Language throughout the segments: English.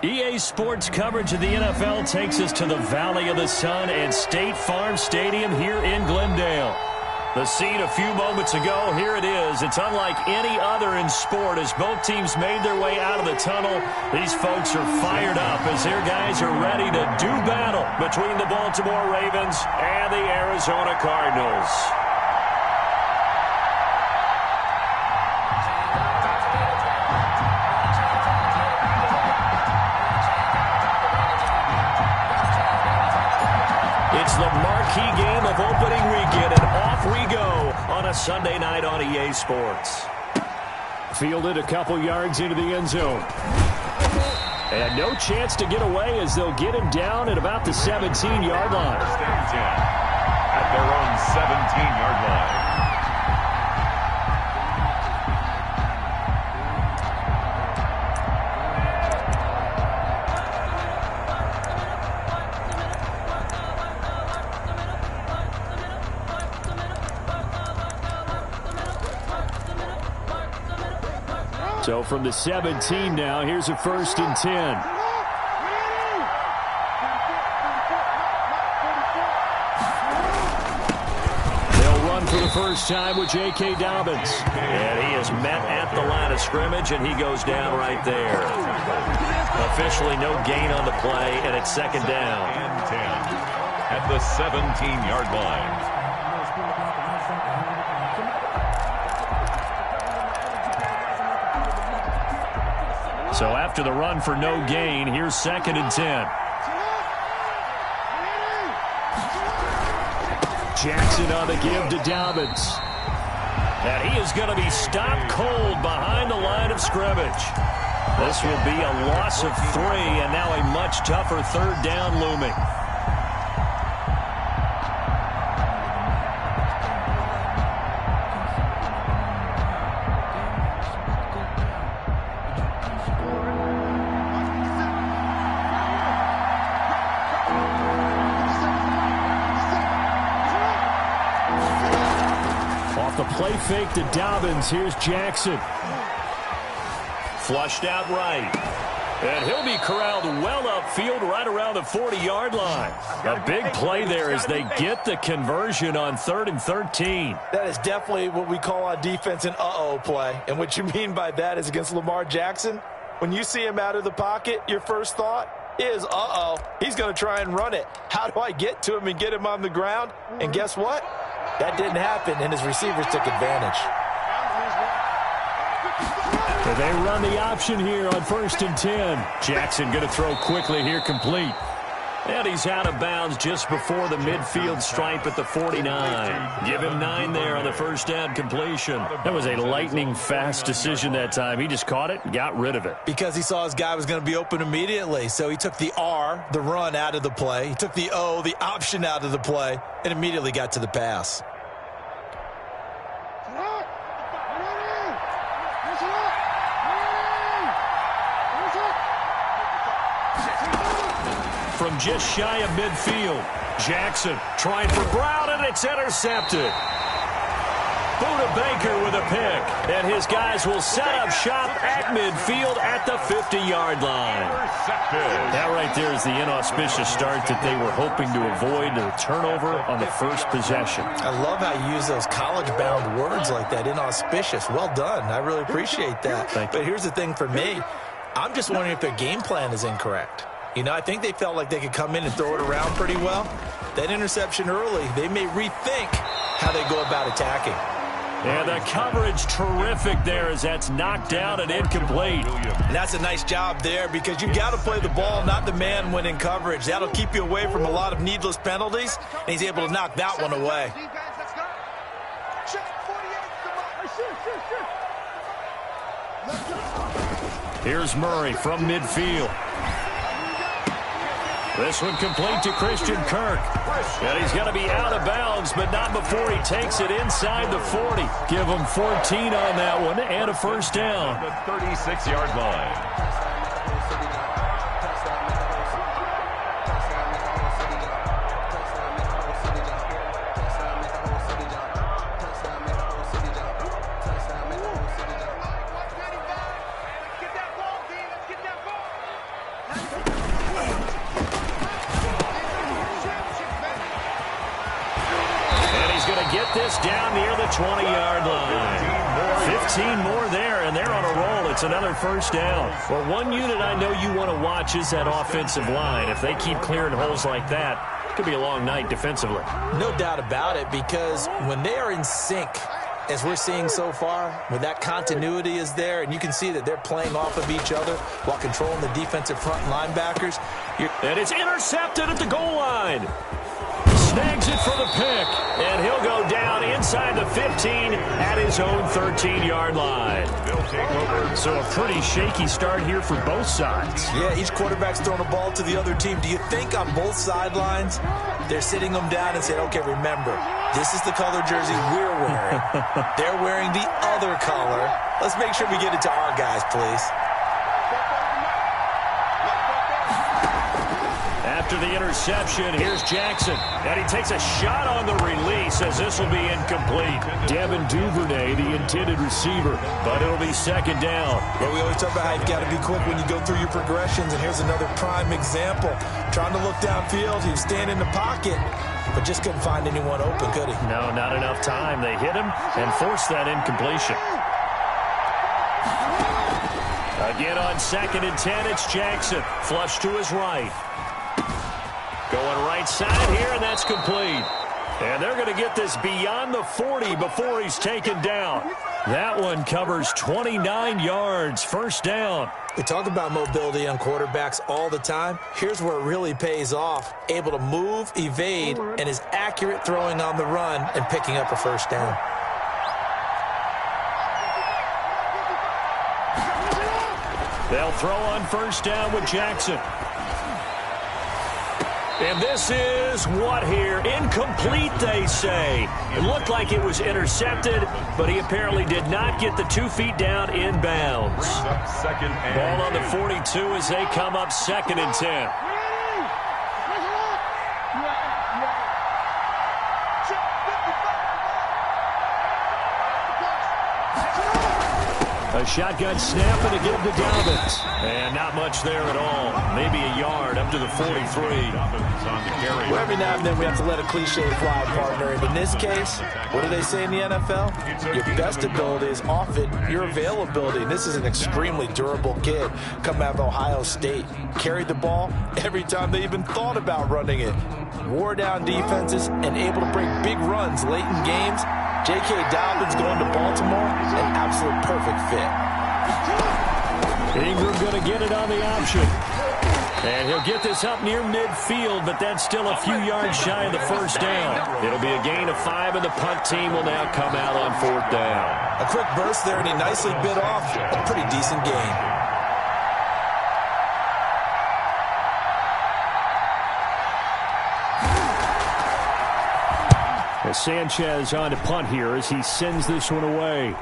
EA Sports coverage of the NFL takes us to the Valley of the Sun and State Farm Stadium here in Glendale. The scene a few moments ago, here it is. It's unlike any other in sport as both teams made their way out of the tunnel. These folks are fired up as their guys are ready to do battle between the Baltimore Ravens and the Arizona Cardinals. It's the marquee game of opening weekend, and off we go on a Sunday night on EA Sports. Fielded a couple yards into the end zone. And no chance to get away as they'll get him down at about the 17-yard line. At their own 17-yard line. So from the 17 now, here's a 1st and 10. They'll run for the first time with J.K. Dobbins. And he is met at the line of scrimmage, and he goes down right there. Officially no gain on the play, and it's 2nd down. And 10 at the 17-yard line. So after the run for no gain, here's 2nd and 10. Jackson on the give to Dobbins. And he is going to be stopped cold behind the line of scrimmage. This will be a loss of 3, and now a much tougher 3rd down looming. Play fake to Dobbins. Here's Jackson. Flushed out right. And he'll be corralled well upfield right around the 40-yard line. A big play there as they get the conversion on 3rd and 13. That is definitely what we call on defense an uh-oh play. And what you mean by that is against Lamar Jackson, when you see him out of the pocket, your first thought is, uh-oh, he's going to try and run it. How do I get to him and get him on the ground? And guess what? That didn't happen, and his receivers took advantage. So they run the option here on 1st and 10. Jackson going to throw quickly here, complete. And he's out of bounds just before the midfield stripe at the 49. Give him 9 there on the 1st down completion. That was a lightning-fast decision that time. He just caught it and got rid of it. Because he saw his guy was going to be open immediately. So he took the R, the run, out of the play. He took the O, the option, out of the play, and immediately got to the pass. From just shy of midfield, Jackson trying for Brown, and it's intercepted. Buda Baker with a pick, and his guys will set up shop at midfield at the 50-yard line. That right there is the inauspicious start that they were hoping to avoid, the turnover on the first possession. I love how you use those college-bound words like that, inauspicious. Well done. I really appreciate that. But here's the thing for me. I'm just wondering if their game plan is incorrect. You know, I think they felt like they could come in and throw it around pretty well. That interception early, they may rethink how they go about attacking. And the coverage terrific there as that's knocked down and incomplete. And that's a nice job there because you've got to play the ball, not the man when in coverage. That'll keep you away from a lot of needless penalties, and he's able to knock that one away. Here's Murray from midfield. This one complete to Christian Kirk. And he's going to be out of bounds, but not before he takes it inside the 40. Give him 14 on that one and a 1st down. The 36-yard line. get this down near the 20-yard line. 15 more there, and they're on a roll. It's another first down. Well, one unit I know you want to watch is that offensive line. If they keep clearing holes like that, it could be a long night defensively. No doubt about it, because when they are in sync, as we're seeing so far, when that continuity is there, and you can see that they're playing off of each other while controlling the defensive front linebackers. And it's intercepted at the goal line. Snags it for the pick, and he'll go down inside the 15 at his own 13-yard line. So a pretty shaky start here for both sides. Yeah, each quarterback's throwing a ball to the other team. Do you think on both sidelines they're sitting them down and saying, okay, remember, this is the color jersey we're wearing. They're wearing the other color. Let's make sure we get it to our guys, please. After the interception, here's Jackson. And he takes a shot on the release as this will be incomplete. Devin Duvernay, the intended receiver, but it'll be second down. Well, we always talk about how you've got to be quick when you go through your progressions, and here's another prime example. Trying to look downfield, he was standing in the pocket, but just couldn't find anyone open, could he? No, not enough time. They hit him and forced that incompletion. Again on 2nd and 10, it's Jackson. Flush to his right. Going right side here, and that's complete. And they're going to get this beyond the 40 before he's taken down. That one covers 29 yards, first down. We talk about mobility on quarterbacks all the time. Here's where it really pays off. Able to move, evade, and is accurate throwing on the run and picking up a first down. They'll throw on first down with Jackson. And this is what here? Incomplete, they say. It looked like it was intercepted, but he apparently did not get the 2 feet down in bounds. Ball on the 42 as they come up 2nd and 10. A shotgun snap and a give to Dobbins. And not much there at all. Maybe a yard up to the 43. Well, every now and then we have to let a cliche fly, partner. And in this case, what do they say in the NFL? Your best ability is often your availability. And this is an extremely durable kid coming out of Ohio State. Carried the ball every time they even thought about running it. Wore down defenses and able to break big runs late in games. J.K. Dobbins going to Baltimore, an absolute perfect fit. Ingram going to get it on the option. And he'll get this up near midfield, but that's still a few yards shy of the first down. It'll be a gain of 5, and the punt team will now come out on 4th down. A quick burst there, and he nicely bit off a pretty decent gain. Sanchez on to punt here as he sends this one away.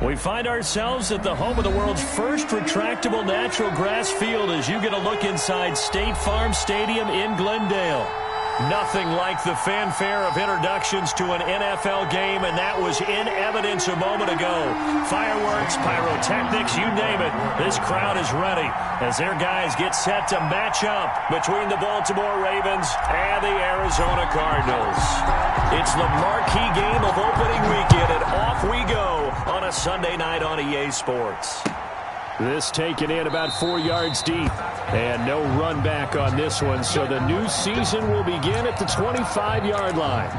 We find ourselves at the home of the world's first retractable natural grass field as you get a look inside State Farm Stadium in Glendale. Nothing like the fanfare of introductions to an NFL game, and that was in evidence a moment ago. Fireworks, pyrotechnics, you name it. This crowd is ready as their guys get set to match up between the Baltimore Ravens and the Arizona Cardinals. It's the marquee game of opening weekend, and off we go on a Sunday night on EA Sports. This taken in about 4 yards deep. And no run back on this one, so the new season will begin at the 25-yard line.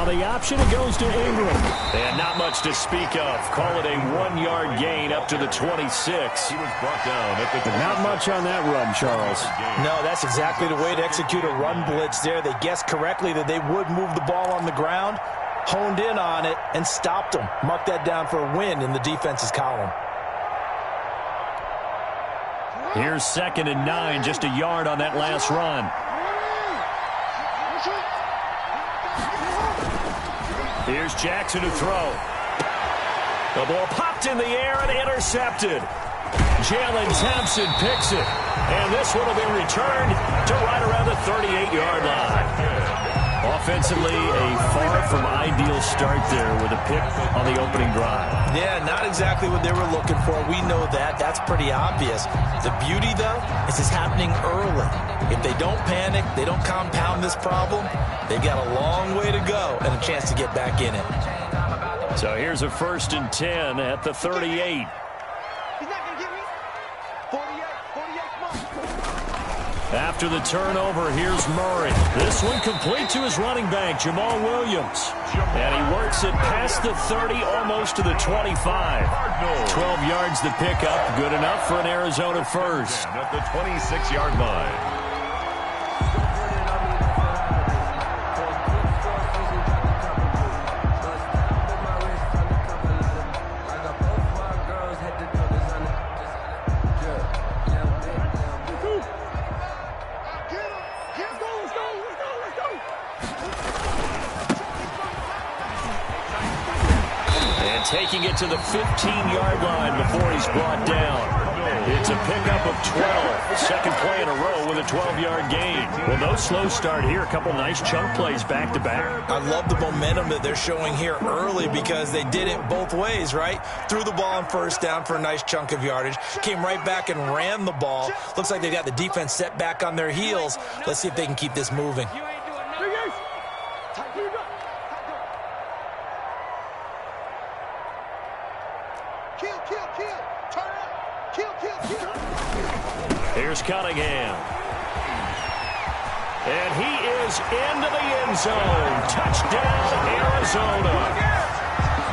The option, it goes to Ingram. And not much to speak of. Call it a 1-yard gain up to the 26. He was brought down at the not much on that run, Charles. No, that's exactly the way to execute a run blitz there. They guessed correctly that they would move the ball on the ground, honed in on it, and stopped them. Mark that down for a win in the defense's column. Here's 2nd and 9, just a yard on that last run. Here's Jackson to throw. The ball popped in the air and intercepted. Jalen Thompson picks it. And this one will be returned to right around the 38-yard line. Offensively, a far from ideal start there with a pick on the opening drive. Yeah, not exactly what they were looking for. We know that. That's pretty obvious. The beauty, though, is it's happening early. If they don't panic, they don't compound this problem, they've got a long way to go and a chance to get back in it. So here's a 1st and 10 at the 38. He's not going to get me. 48, come on. After the turnover, here's Murray. This one complete to his running back, Jamal Williams. And he works it past the 30, almost to the 25. 12 yards the pickup, good enough for an Arizona first. At the 26-yard line. Taking it to the 15-yard line before he's brought down. It's a pickup of 12. Second play in a row with a 12-yard gain. Well, no slow start here. A couple nice chunk plays back-to-back. I love the momentum that they're showing here early because they did it both ways, right? Threw the ball on 1st down for a nice chunk of yardage. Came right back and ran the ball. Looks like they got the defense set back on their heels. Let's see if they can keep this moving. Here's Cunningham. And he is into the end zone. Touchdown, Arizona.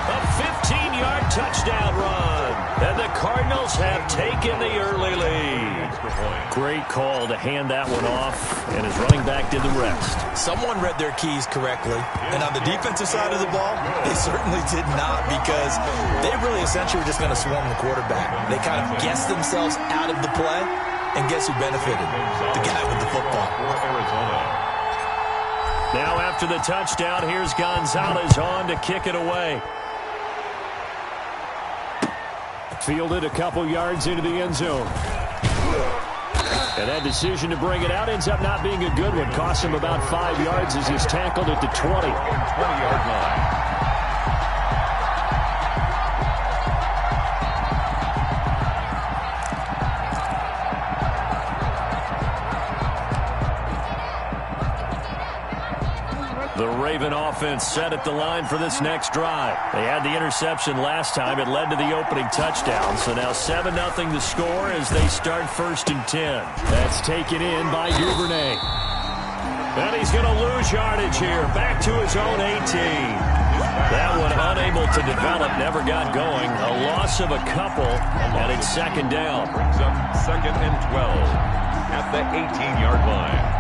A 15-yard touchdown run. And the Cardinals have taken the early lead. Great call to hand that one off, and his running back did the rest. Someone read their keys correctly, and on the defensive side of the ball, they certainly did not because they really essentially were just going to swarm the quarterback. They kind of guessed themselves out of the play, and guess who benefited? The guy with the football. Now after the touchdown, here's Gonzalez on to kick it away. Fielded a couple yards into the end zone. And that decision to bring it out ends up not being a good one. Costs him about 5 yards as he's tackled at the 20-yard line. The Raven offense set at the line for this next drive. They had the interception last time. It led to the opening touchdown. So now 7-0 the score as they start 1st and 10. That's taken in by Duvernay. And he's going to lose yardage here. Back to his own 18. That one unable to develop, never got going. A loss of a couple, and it's second down. Brings up 2nd and 12 at the 18-yard line.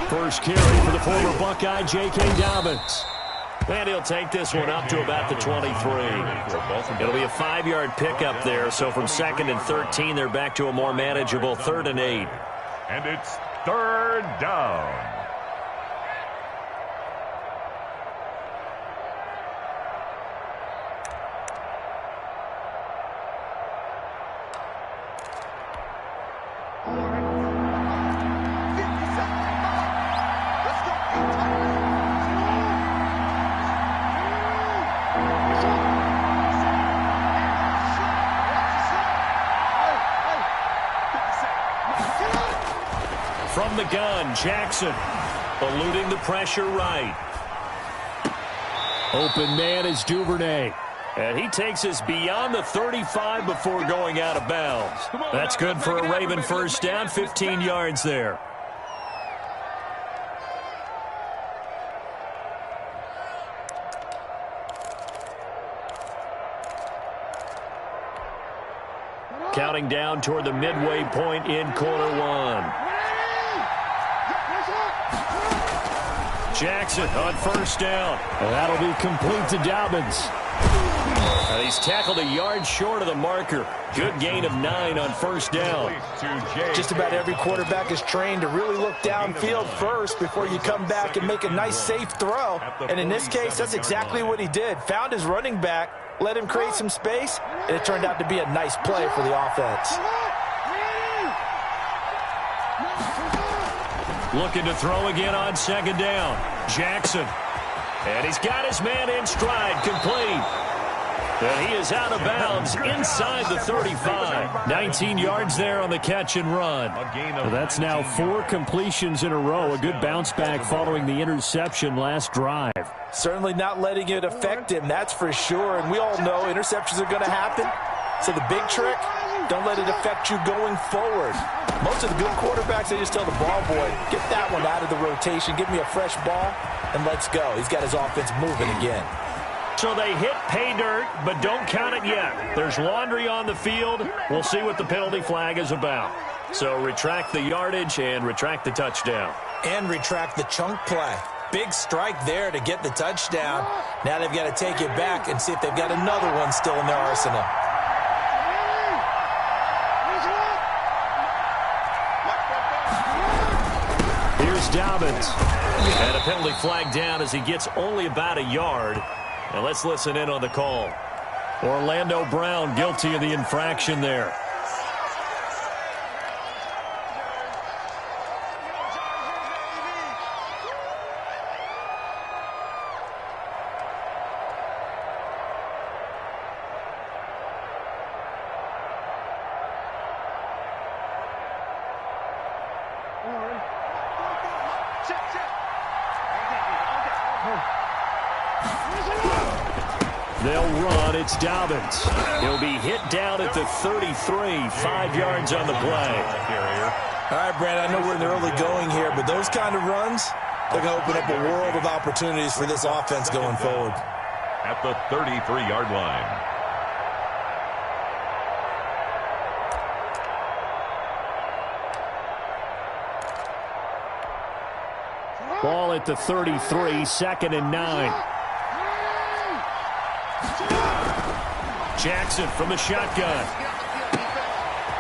First carry for the former Buckeye, J.K. Dobbins. And he'll take this one up to about the 23. It'll be a 5-yard pickup there, so from 2nd and 13, they're back to a more manageable 3rd and 8. And it's 3rd down. From the gun, Jackson eluding the pressure right. Open man is Duvernay. And he takes us beyond the 35 before going out of bounds. That's good for a Raven first down, 15 yards there. Counting down toward the midway point in quarter one. Jackson on first down. And that'll be complete to Dobbins. And he's tackled a yard short of the marker. Good gain of 9 on first down. Just about every quarterback is trained to really look downfield first before you come back and make a nice, safe throw. And in this case, that's exactly what he did. Found his running back, let him create some space, and it turned out to be a nice play for the offense. Looking to throw again on second down. Jackson. And he's got his man in stride, complete. And he is out of bounds inside the 35. 19 yards there on the catch and run. So that's now 4 completions in a row. A good bounce back following the interception last drive. Certainly not letting it affect him, that's for sure. And we all know interceptions are going to happen. So the big trick, don't let it affect you going forward. Most of the good quarterbacks, they just tell the ball boy, get that one out of the rotation, give me a fresh ball, and let's go. He's got his offense moving again. So they hit pay dirt, but don't count it yet. There's laundry on the field. We'll see what the penalty flag is about. So retract the yardage and retract the touchdown. And retract the chunk play. Big strike there to get the touchdown. Now they've got to take it back and see if they've got another one still in their arsenal. Here's Dobbins. And a penalty flag down as he gets only about a yard. And let's listen in on the call. Orlando Brown guilty of the infraction there. They'll run. It's Dobbins. He'll be hit down at the 33, 5 yards on the play. All right, Brad, I know we're in the early going here, but those kind of runs, they're going to open up a world of opportunities for this offense going forward. At the 33-yard line. ball at the 33, 2nd and 9. Jackson from the shotgun.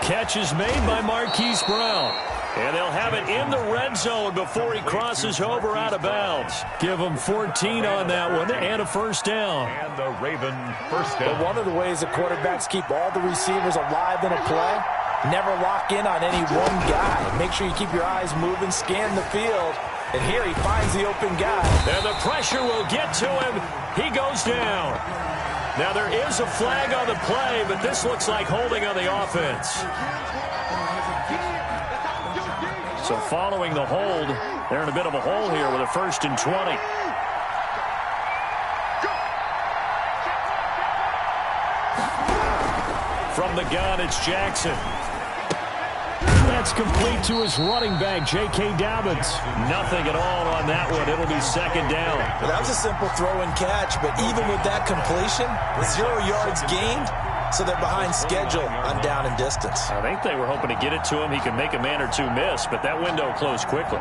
Catch is made by Marquise Brown. And they'll have it in the red zone before he crosses over out of bounds. Give him 14 on that one and a first down. And the Raven first down. But one of the ways the quarterbacks keep all the receivers alive in a play, never lock in on any one guy. Make sure you keep your eyes moving, scan the field. And here he finds the open guy. And the pressure will get to him. He goes down. Now there is a flag on the play, but this looks like holding on the offense. So following the hold, they're in a bit of a hole here with a 1st and 20. From the gun, it's Jackson. That's complete to his running back, J.K. Dobbins. Nothing at all on that one. It'll be 2nd down. Well, that was a simple throw and catch, but even with that completion, 0 yards gained, so they're behind schedule on down and distance. I think they were hoping to get it to him. He could make a man or two miss, but that window closed quickly.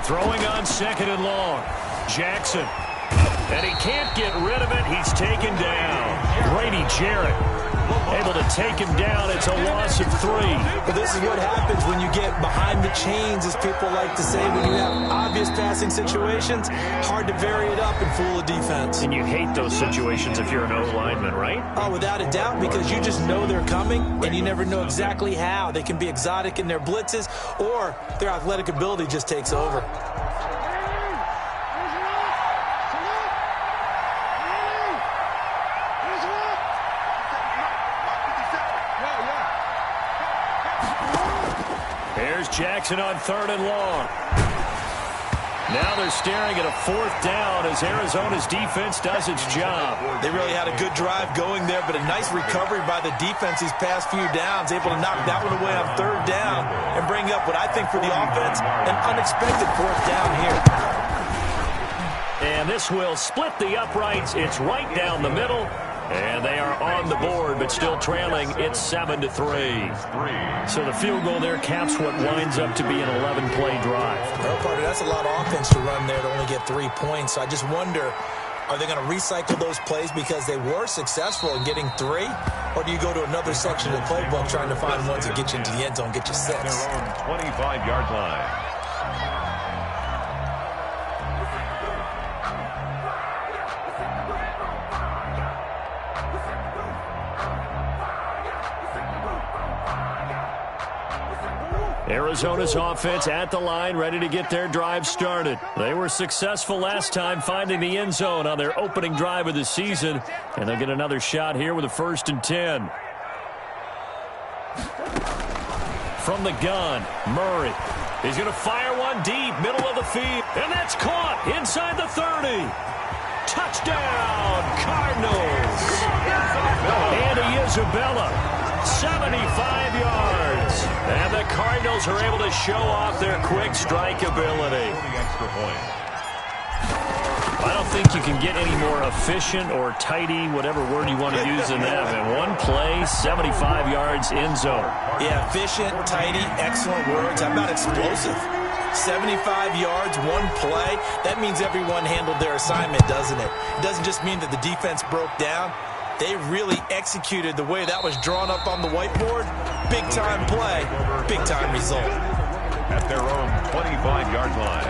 Throwing on 2nd and long. Jackson. And he can't get rid of it. He's taken down. Grady Jarrett able to take him down. It's a loss of 3. But this is what happens when you get behind the chains, as people like to say. When you have obvious passing situations, hard to vary it up and fool a defense. And you hate those situations if you're an O-lineman, right? Oh, without a doubt, because you just know they're coming, and you never know exactly how. They can be exotic in their blitzes, or their athletic ability just takes over. Here's Jackson on 3rd and long. Now they're staring at a 4th down as Arizona's defense does its job. They really had a good drive going there, but a nice recovery by the defense these past few downs, able to knock that one away on 3rd down and bring up what I think for the offense, an unexpected 4th down here. And this will split the uprights. It's right down the middle. And they are on the board, but still trailing. It's 7-3. So the field goal there caps what winds up to be an 11-play drive. Well, partner, that's a lot of offense to run there to only get 3 points. So I just wonder, are they going to recycle those plays because they were successful in getting 3? Or do you go to another section of the playbook trying to find ones that get you into the end zone, get you 6? Their own 25-yard line. Arizona's offense at the line, ready to get their drive started. They were successful last time finding the end zone on their opening drive of the season, and they'll get another shot here with a 1st and 10. From the gun, Murray. He's going to fire one deep, middle of the field, and that's caught inside the 30. Touchdown, Cardinals. Andy Isabella, 75 yards. And the Cardinals are able to show off their quick strike ability. I don't think you can get any more efficient or tidy, whatever word you want to use in that. And one play, 75 yards in zone. Yeah, efficient, tidy, excellent words. How about explosive? 75 yards, one play. That means everyone handled their assignment, doesn't it? It doesn't just mean that the defense broke down. They really executed the way that was drawn up on the whiteboard. Big-time play, big-time result. At their own 25-yard line.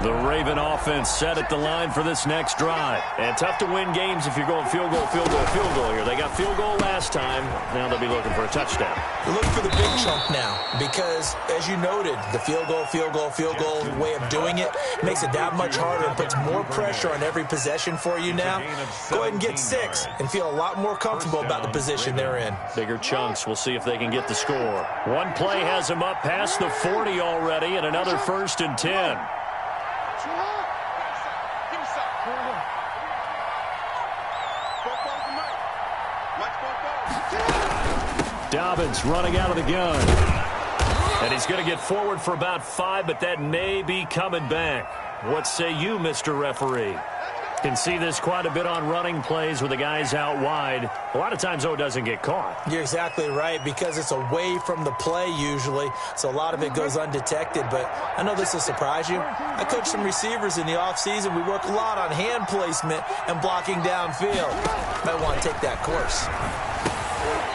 The Raven offense set at the line for this next drive. And tough to win games if you're going field goal, field goal, field goal here. They got field goal last time. Now they'll be looking for a touchdown. They're looking for the big chunk now because, as you noted, the field goal, field goal, field goal way of doing it makes it that much harder and puts more pressure on every possession for you now. Go ahead and get 6 and feel a lot more comfortable about the position they're in. Bigger chunks. We'll see if they can get the score. One play has them up past the 40 already, and another 1st and 10. Dobbins running out of the gun. And he's going to get forward for about 5, but that may be coming back. What say you, Mr. Referee? Can see this quite a bit on running plays with the guys out wide. A lot of times, though, it doesn't get caught. You're exactly right because it's away from the play usually, so a lot of it goes undetected. But I know this will surprise you. I coach some receivers in the offseason. We work a lot on hand placement and blocking downfield. Might want to take that course.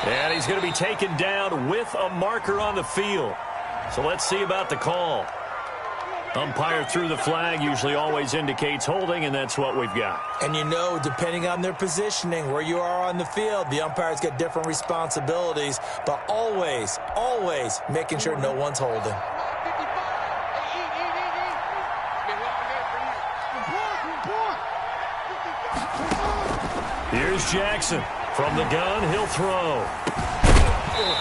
And he's going to be taken down with a marker on the field. So let's see about the call. Umpire threw the flag, usually always indicates holding, and that's what we've got. And you know, depending on their positioning, where you are on the field, the umpires get different responsibilities, but always, always making sure no one's holding. Here's Jackson. From the gun, he'll throw.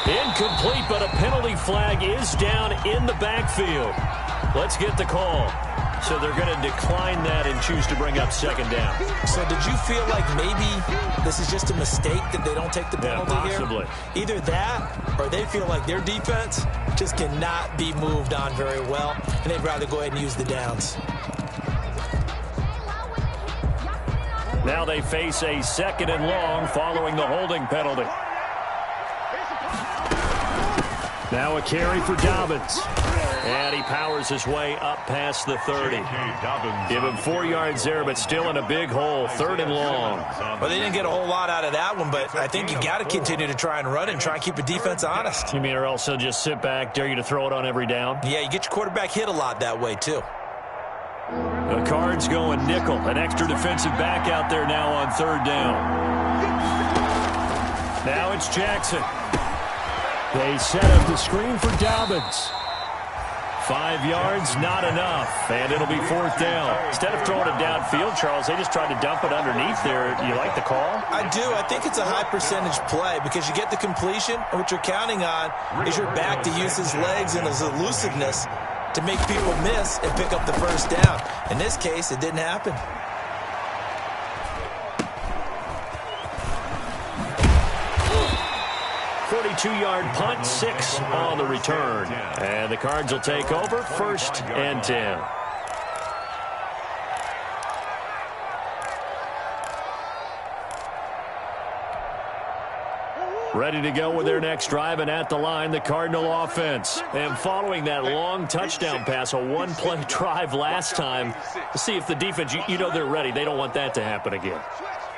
Incomplete, but a penalty flag is down in the backfield. Let's get the call. So they're going to decline that and choose to bring up 2nd down. So did you feel like maybe this is just a mistake that they don't take the penalty possibly here? Either that or they feel like their defense just cannot be moved on very well, and they'd rather go ahead and use the downs. Now they face a 2nd and long following the holding penalty. Now a carry for Dobbins. And he powers his way up past the 30. Give him 4 yards there, but still in a big hole. 3rd and long. Well, they didn't get a whole lot out of that one, but I think you got to continue to try and run it and try and keep the defense honest. You mean or else they'll just sit back, dare you to throw it on every down? Yeah, you get your quarterback hit a lot that way, too. The Cards going nickel. An extra defensive back out there now on 3rd down. Now it's Jackson. They set up the screen for Dobbins. 5 yards, not enough, and it'll be 4th down. Instead of throwing it downfield, Charles, they just tried to dump it underneath there. You like the call? I do. I think it's a high percentage play because you get the completion, and what you're counting on is your back to use his legs and his elusiveness to make people miss and pick up the 1st down. In this case, it didn't happen. 42-yard punt, 6 on the return. And the Cards will take over, 1st and 10. Ready to go with their next drive, and at the line, the Cardinal offense. And following that long touchdown pass, a one-play drive last time, to see if the defense, you know they're ready. They don't want that to happen again.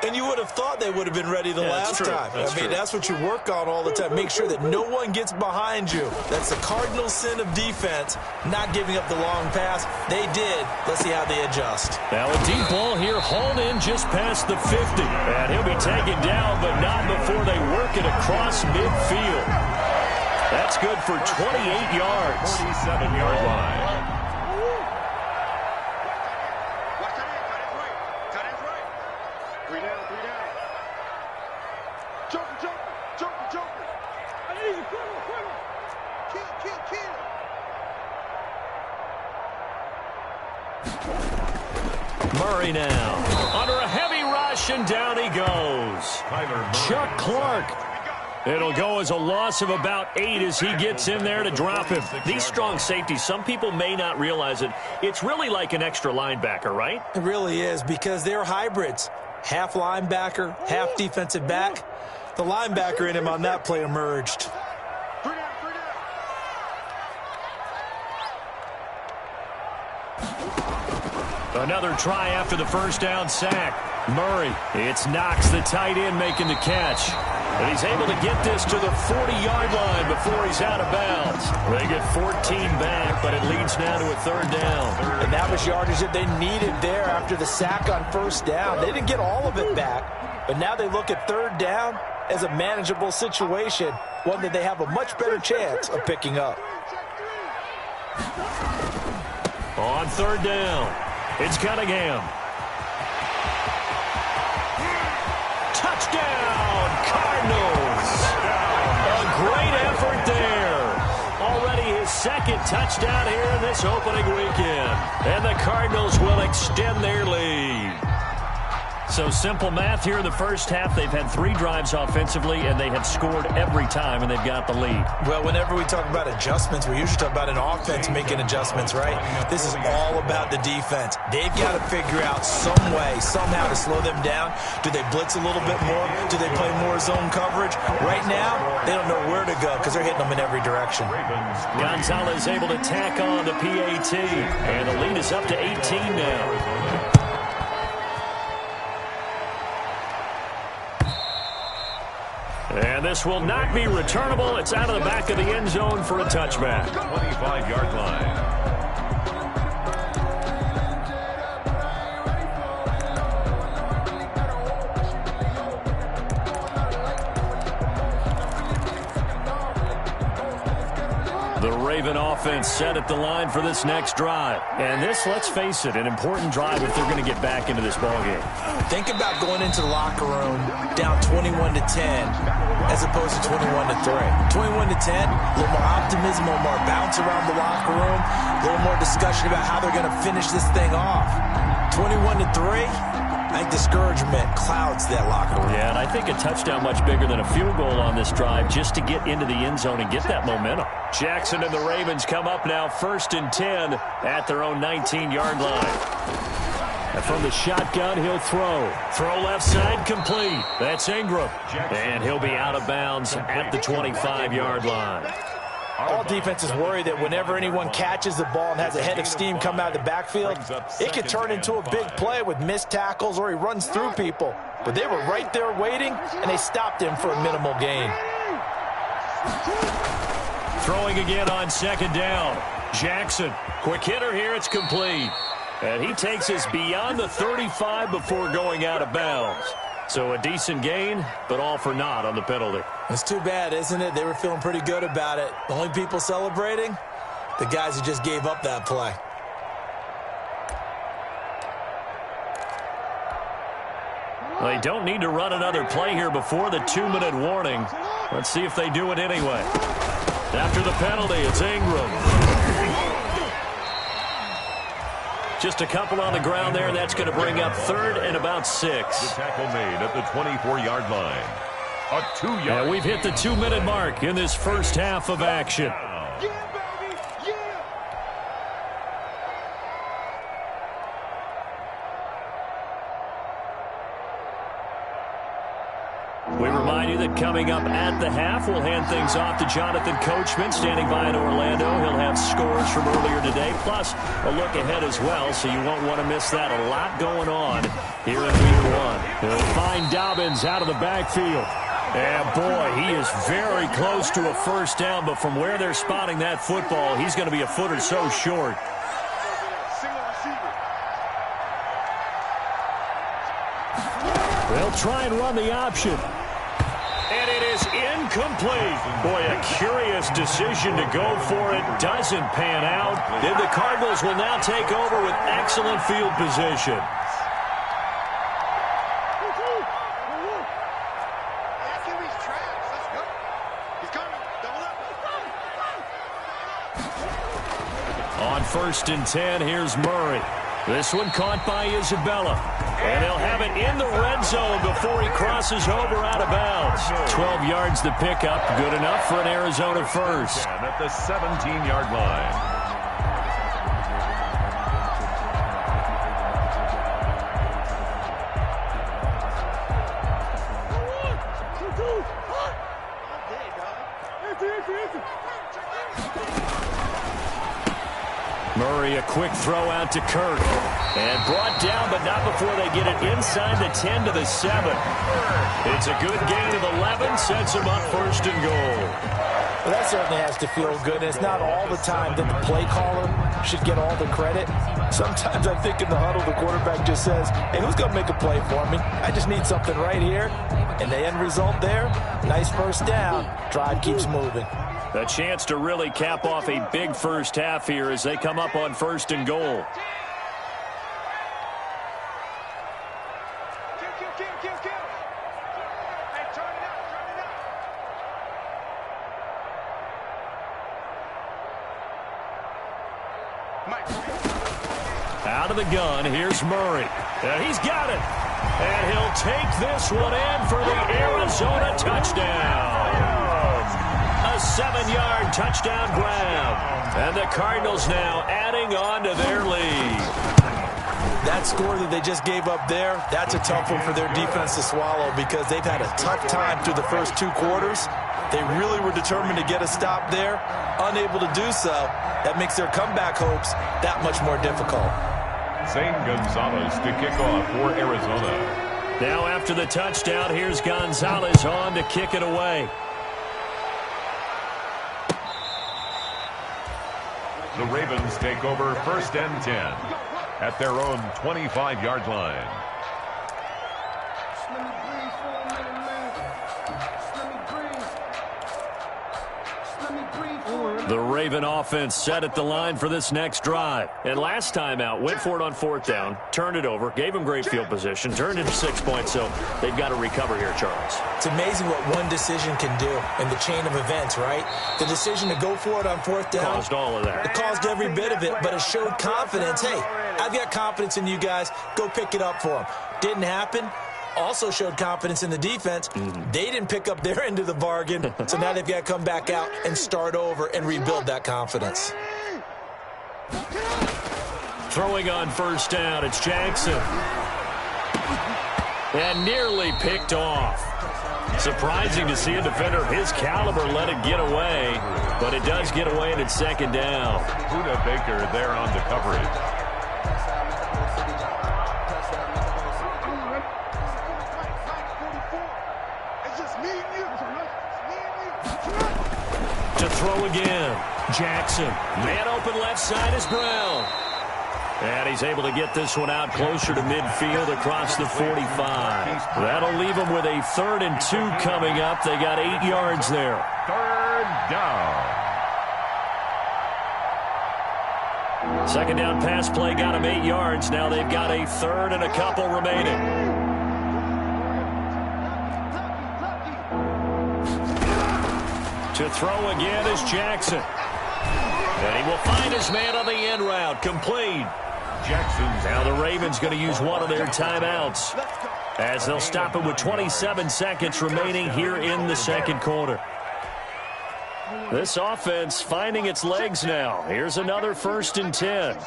And you would have thought they would have been ready the last time. I mean, that's what you work on all the time. Make sure that no one gets behind you. That's the cardinal sin of defense, not giving up the long pass. They did. Let's see how they adjust. Now a deep ball here, hauled in just past the 50. And he'll be taken down, but not before they work it across midfield. That's good for 28 yards. 47-yard line. Murray now, under a heavy rush, and down he goes. Chuck Clark. It'll go as a loss of about 8 as he gets in there to drop him. These strong safeties, some people may not realize it. It's really like an extra linebacker, right? It really is, because they're hybrids. Half linebacker, half defensive back. The linebacker in him on that play emerged. Another try after the first down sack. Murray, it's Knox, the tight end, making the catch. And he's able to get this to the 40-yard line before he's out of bounds. They get 14 back, but it leads now to a third down. And that was yardage that they needed there after the sack on first down. They didn't get all of it back, but now they look at third down as a manageable situation, one that they have a much better chance of picking up. On third down, it's Cunningham. Touchdown, Cardinals! A great effort there. Already his second touchdown here in this opening weekend. And the Cardinals will extend their lead. So simple math here in the first half. They've had 3 drives offensively, and they have scored every time, and they've got the lead. Well, whenever we talk about adjustments, we usually talk about an offense making adjustments, right? This is all about the defense. They've got to figure out some way, somehow to slow them down. Do they blitz a little bit more? Do they play more zone coverage? Right now, they don't know where to go because they're hitting them in every direction. Gonzalez able to tack on the PAT, and the lead is up to 18 now. And this will not be returnable. It's out of the back of the end zone for a touchback. 25-yard line. The Raven offense set at the line for this next drive. And this, let's face it, an important drive if they're going to get back into this ballgame. Think about going into the locker room down 21-10 as opposed to 21-3. 21-10, a little more optimism, a little more bounce around the locker room, a little more discussion about how they're going to finish this thing off. 21-3. I think discouragement clouds that locker room. Yeah, and I think a touchdown much bigger than a field goal on this drive just to get into the end zone and get that momentum. Jackson and the Ravens come up now 1st and 10 at their own 19-yard line. And from the shotgun, he'll throw. Throw left side, complete. That's Ingram. And he'll be out of bounds at the 25-yard line. All defenses worry that whenever anyone catches the ball and has a head of steam come out of the backfield, it could turn into a big play with missed tackles or he runs through people. But they were right there waiting, and they stopped him for a minimal gain. Throwing again on 2nd down. Jackson, quick hitter here, it's complete. And he takes us beyond the 35 before going out of bounds. So a decent gain, but all for naught on the penalty. It's too bad, isn't it? They were feeling pretty good about it. The only people celebrating, the guys who just gave up that play. They don't need to run another play here before the 2-minute warning. Let's see if they do it anyway. After the penalty, it's Ingram. Just a couple on the ground there, and that's going to bring up 3rd and about 6. The tackle made at the 24-yard line. A 2-yard. And we've hit the 2-minute mark in this first half of action. Yeah, baby, yeah. We remind you that coming up at the half, we'll hand things off to Jonathan Coachman, standing by in Orlando. He'll have scores from earlier today, plus a look ahead as well, so you won't want to miss that. A lot going on here in Week 1. They'll find Dobbins out of the backfield. And, boy, he is very close to a first down, but from where they're spotting that football, he's going to be a foot or so short. They'll try and run the option. And it is incomplete. Boy, a curious decision to go for it. Doesn't pan out. And the Cardinals will now take over with excellent field position. On 1st and 10, here's Murray. This one caught by Isabella. And they'll have it in the red zone before he crosses over out of bounds. 12 yards the pickup. Good enough for an Arizona first. At the 17-yard line. Murray, a quick throw out to Kirk. And brought down, but not before they get it inside the 10 to the 7. It's a good gain of 11, sets him up first and goal. Well, that certainly has to feel good. And it's not all the time that the play caller should get all the credit. Sometimes I think in the huddle, the quarterback just says, hey, who's going to make a play for me? I just need something right here. And the end result there, nice first down. Drive keeps moving. A chance to really cap off a big first half here as they come up on first and goal. Out of the gun, here's Murray. And he's got it. And he'll take this one in for the Arizona touchdown. A 7-yard touchdown grab. And the Cardinals now adding on to their lead. That score that they just gave up there, that's a tough one for their defense to swallow because they've had a tough time through the first 2 quarters. They really were determined to get a stop there. Unable to do so, that makes their comeback hopes that much more difficult. Zane Gonzalez to kick off for Arizona. Now after the touchdown, here's Gonzalez on to kick it away. The Ravens take over first and 10 at their own 25-yard line. The Raven offense set at the line for this next drive. And last time out, went for it on 4th down, turned it over, gave them great field position, turned into 6 points, so they've got to recover here, Charles. It's amazing what one decision can do in the chain of events, right? The decision to go for it on 4th down. Caused all of that. It caused every bit of it, but it showed confidence. Hey, I've got confidence in you guys. Go pick it up for them. Didn't happen. Also showed confidence in the defense. They didn't pick up their end of the bargain, so now they've got to come back out and start over and rebuild that confidence. Throwing on first down, it's Jackson. And nearly picked off. Surprising to see a defender of his caliber let it get away, but it does get away and it's 2nd down. Buda Baker there on the coverage. To throw again. Jackson. Man open left side is Brown. And he's able to get this one out closer to midfield across the 45. That'll leave them with a 3rd and 2 coming up. They got 8 yards there. 3rd down. 2nd down pass play got them 8 yards. Now they've got a 3rd and a couple remaining. To throw again is Jackson. And he will find his man on the end route. Complete. Jackson's now the Ravens going to use one of their timeouts as they'll stop it with 27 seconds remaining here in the 2nd quarter. This offense finding its legs now. Here's another 1st and 10.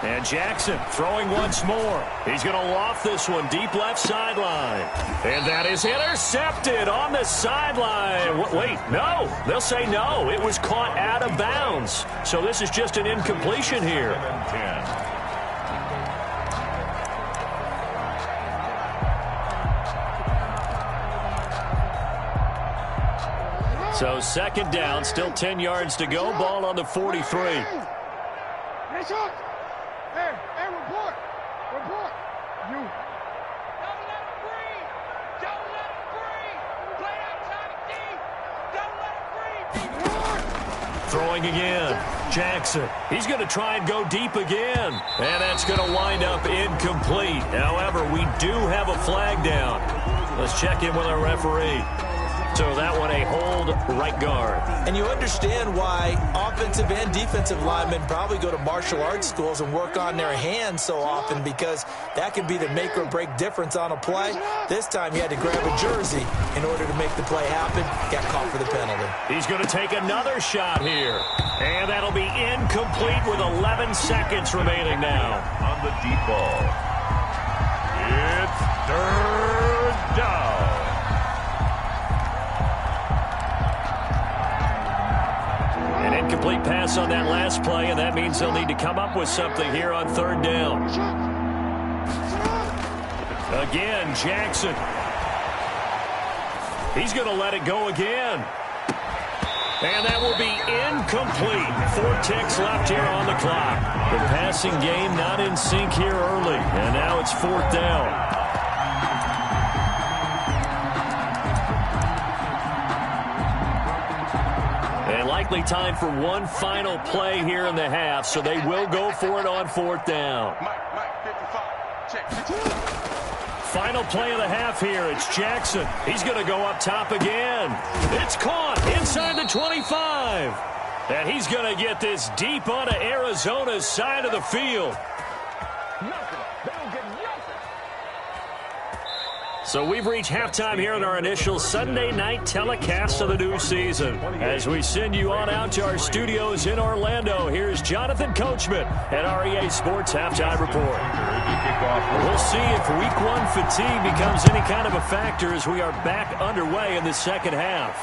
And Jackson throwing once more. He's going to loft this one deep left sideline. And that is intercepted on the sideline. Wait, no. They'll say no. It was caught out of bounds. So this is just an incompletion here. 10. So 2nd down, still 10 yards to go. Ball on the 43. Hey, report. You. Don't let him breathe. Don't let him breathe. Play outside of deep. Don't let him breathe. Throwing again. Jackson. He's going to try and go deep again. And that's going to wind up incomplete. However, we do have a flag down. Let's check in with our referee. So that one a hold right guard. And you understand why offensive and defensive linemen probably go to martial arts schools and work on their hands so often, because that can be the make or break difference on a play. This time he had to grab a jersey in order to make the play happen. Got caught for the penalty. He's going to take another shot here. And that'll be incomplete with 11 seconds remaining now. On the deep ball. It's third down. An incomplete pass on that last play, and that means they'll need to come up with something here on third down. Again, Jackson. He's going to let it go again. And that will be incomplete. 4 ticks left here on the clock. The passing game not in sync here early, and now it's fourth down. And likely time for one final play here in the half, so they will go for it on fourth down. Final play of the half here. It's Jackson. He's going to go up top again. It's caught inside the 25. And he's going to get this deep onto Arizona's side of the field. So we've reached halftime here in our initial Sunday night telecast of the new season. As we send you on out to our studios in Orlando, here's Jonathan Coachman at REA Sports Halftime Report. We'll see if Week 1 fatigue becomes any kind of a factor as we are back underway in the second half.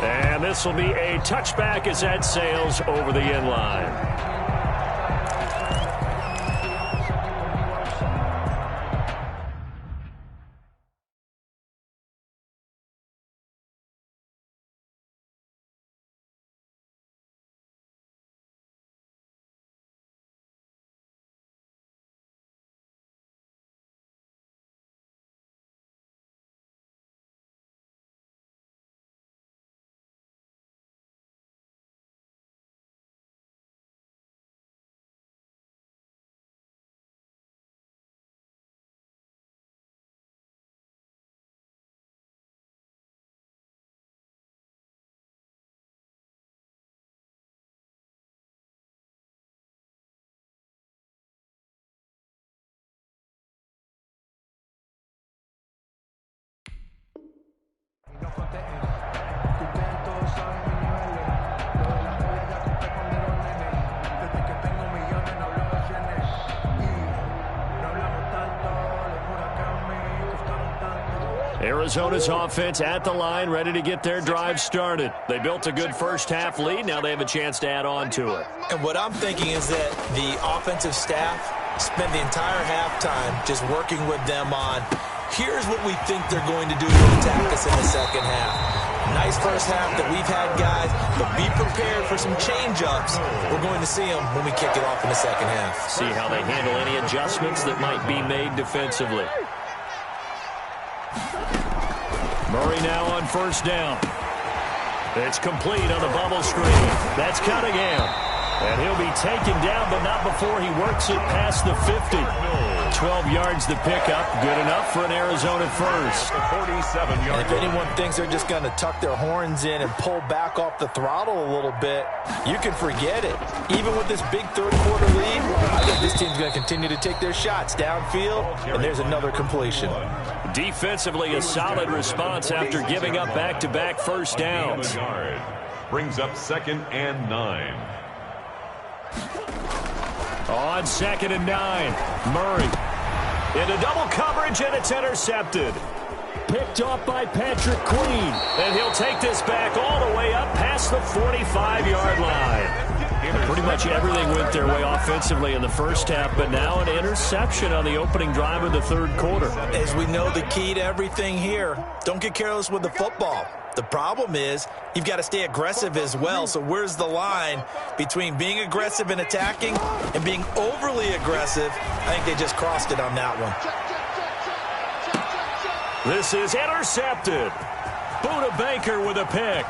And this will be a touchback as that sails over the end line. Arizona's offense at the line, ready to get their drive started. They built a good first-half lead. Now they have a chance to add on to it. And what I'm thinking is that the offensive staff spent the entire halftime just working with them on, here's what we think they're going to do to attack us in the second half. Nice first half that we've had, guys, but be prepared for some change-ups. We're going to see them when we kick it off in the second half. See how they handle any adjustments that might be made defensively. Murray now on first down. It's complete on the bubble screen. That's Cunningham. And he'll be taken down, but not before he works it past the 50. 12 yards to pick up. Good enough for an Arizona first. 47 yards. And if anyone thinks they're just going to tuck their horns in and pull back off the throttle a little bit, you can forget it. Even with this big third-quarter lead, I think this team's going to continue to take their shots downfield, and there's another completion. Defensively, a solid response after giving up back-to-back first downs. Brings up 2nd and 9. On 2nd and 9, Murray into double coverage, and it's intercepted. Picked off by Patrick Queen, and he'll take this back all the way up past the 45-yard line. Pretty much everything went their way offensively in the first half, but now an interception on the opening drive of the third quarter. As we know, the key to everything here, don't get careless with the football. The problem is you've got to stay aggressive as well. So where's the line between being aggressive and attacking and being overly aggressive? I think they just crossed it on that one. This is intercepted. Buda Baker with a pick.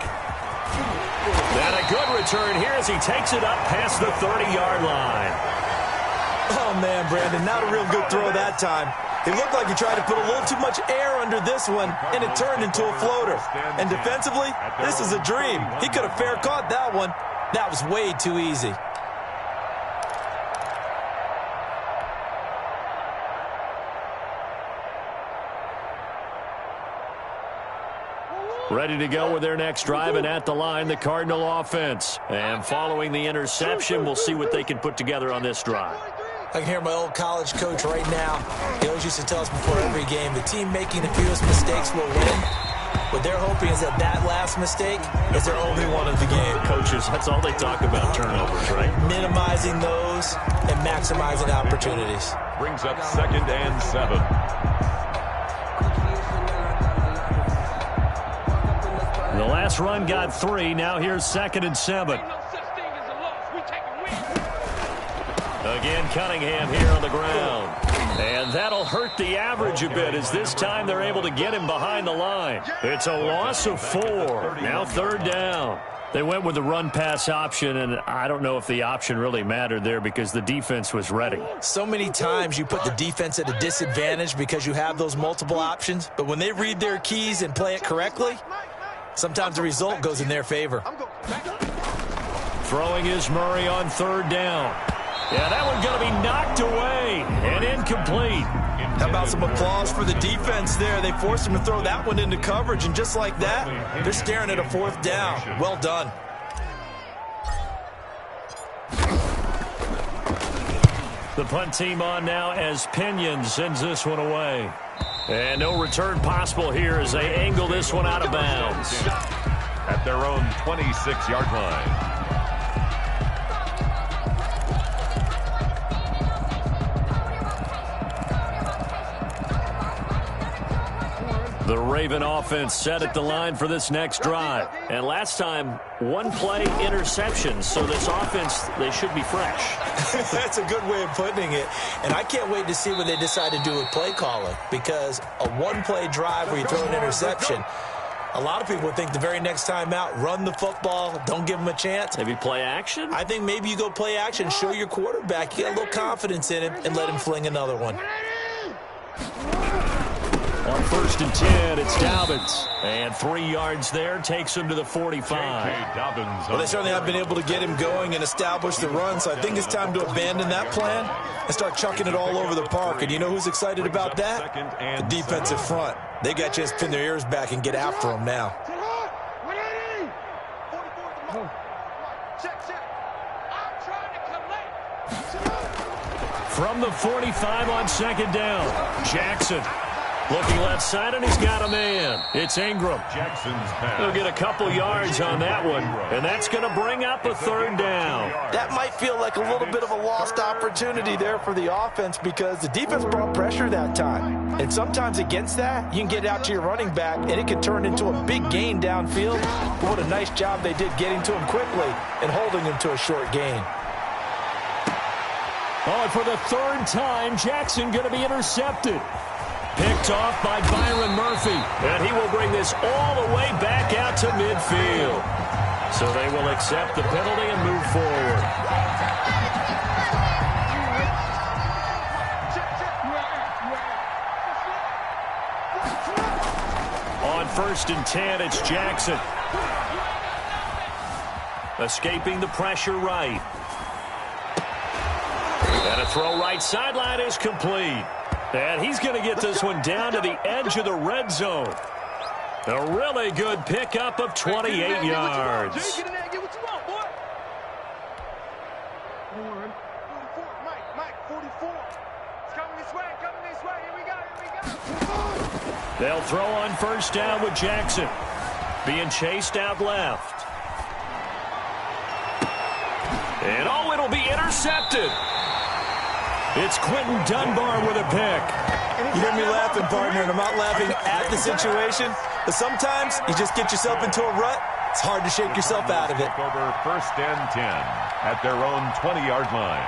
And a good return here as he takes it up past the 30-yard line. Oh, man, Brandon, not a real good throw that time. It looked like he tried to put a little too much air under this one, and it turned into a floater. And defensively, this is a dream. He could have fair caught that one. That was way too easy. Ready to go with their next drive, and at the line, the Cardinal offense. And following the interception, we'll see what they can put together on this drive. I can hear my old college coach right now. He always used to tell us before every game, the team making the fewest mistakes will win. What they're hoping is that last mistake is their only one of the game. Coaches, that's all they talk about, turnovers, right? Minimizing those and maximizing opportunities. Brings up 2nd and 7. The last run got 3. Now here's 2nd and 7. Again, Cunningham here on the ground. And that'll hurt the average a bit as this time they're able to get him behind the line. It's a loss of 4. Now 3rd down. They went with the run-pass option, and I don't know if the option really mattered there because the defense was ready. So many times you put the defense at a disadvantage because you have those multiple options, but when they read their keys and play it correctly, sometimes the result goes in their favor. Throwing is Murray on 3rd down. Yeah, that one's going to be knocked away and incomplete. How about some applause for the defense there? They forced him to throw that one into coverage, and just like that, they're staring at a 4th down. Well done. The punt team on now as Pinion sends this one away. And no return possible here as they angle this one out of bounds. At their own 26-yard line. The Raven offense set at the line for this next drive. And last time, 1 play interception. So this offense, they should be fresh. That's a good way of putting it. And I can't wait to see what they decide to do with play calling. Because a 1-play drive where you throw an interception, a lot of people would think the very next time out, run the football, don't give them a chance. Maybe play action? I think maybe you go play action, show your quarterback, you got a little confidence in him, and let him fling another one. On 1st and 10, it's Dobbins. And 3 yards there takes him to the 45. Well, they certainly have been able to get him going and establish the run, so I think it's time to abandon that plan and start chucking it all over the park. And you know who's excited about that? The defensive front. They got you to pin their ears back and get after him now. From the 45 on 2nd down, Jackson. Looking left side, and he's got a man. It's Ingram. Jackson's pass. He'll get a couple yards on that one, and that's going to bring up a 3rd down. That might feel like a little bit of a lost opportunity there for the offense because the defense brought pressure that time. And sometimes against that, you can get out to your running back, and it can turn into a big gain downfield. But what a nice job they did getting to him quickly and holding him to a short gain. Oh, and for the 3rd time, Jackson going to be intercepted. Picked off by Byron Murphy. And he will bring this all the way back out to midfield. So they will accept the penalty and move forward. On 1st and 10, it's Jackson. Escaping the pressure right. And a throw right sideline is complete. And he's going to get this one down to the edge of the red zone. A really good pickup of 28 yards. Get in there, get what you want, boy. 44, Mike, 44. It's coming this way, here we go. They'll throw on 1st down with Jackson. Being chased out left. And oh, it'll be intercepted. It's Quentin Dunbar with a pick. You hear me laughing, partner, and I'm not laughing at the situation, but sometimes you just get yourself into a rut. It's hard to shake yourself out of it. Over 1st and 10 at their own 20-yard line.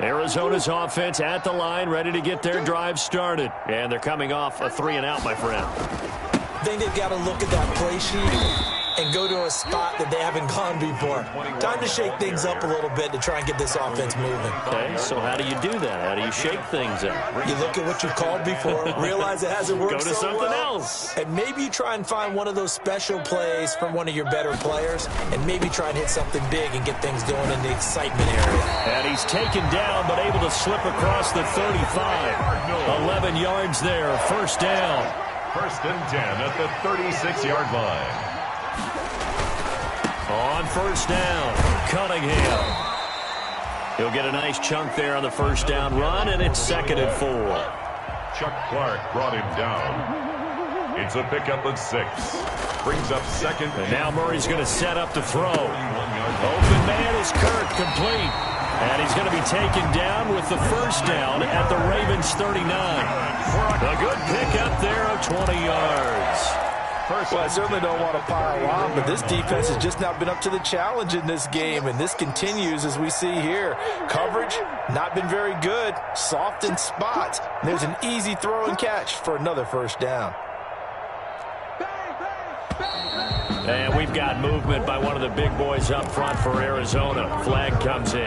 Arizona's offense at the line, ready to get their drive started. And they're coming off a 3-and-out, my friend. I think they've got to look at that play sheet and go to a spot that they haven't gone before. Time to shake things up a little bit to try and get this offense moving. Okay, so how do you do that? How do you shake things up? You look at what you've called before, realize it hasn't worked Go to so something well, else. and maybe you try and find one of those special plays from one of your better players, and maybe try and hit something big and get things going in the excitement area. And he's taken down, but able to slip across the 35. 11 yards there, 1st down. 1st and 10 at the 36-yard line. On first down, Cunningham. He'll get a nice chunk there on the first down run, and it's 2nd and 4. Chuck Clark brought him down. It's a pickup of 6. Brings up 2nd. And now Murray's going to set up to throw. Open man is Kirk, complete. And he's going to be taken down with the first down at the Ravens 39. A good pickup there of 20 yards. Well, I certainly don't want to pile on, but this defense has just not been up to the challenge in this game, and this continues as we see here. Coverage, not been very good, soft in spots. And there's an easy throw and catch for another first down. And we've got movement by one of the big boys up front for Arizona. Flag comes in.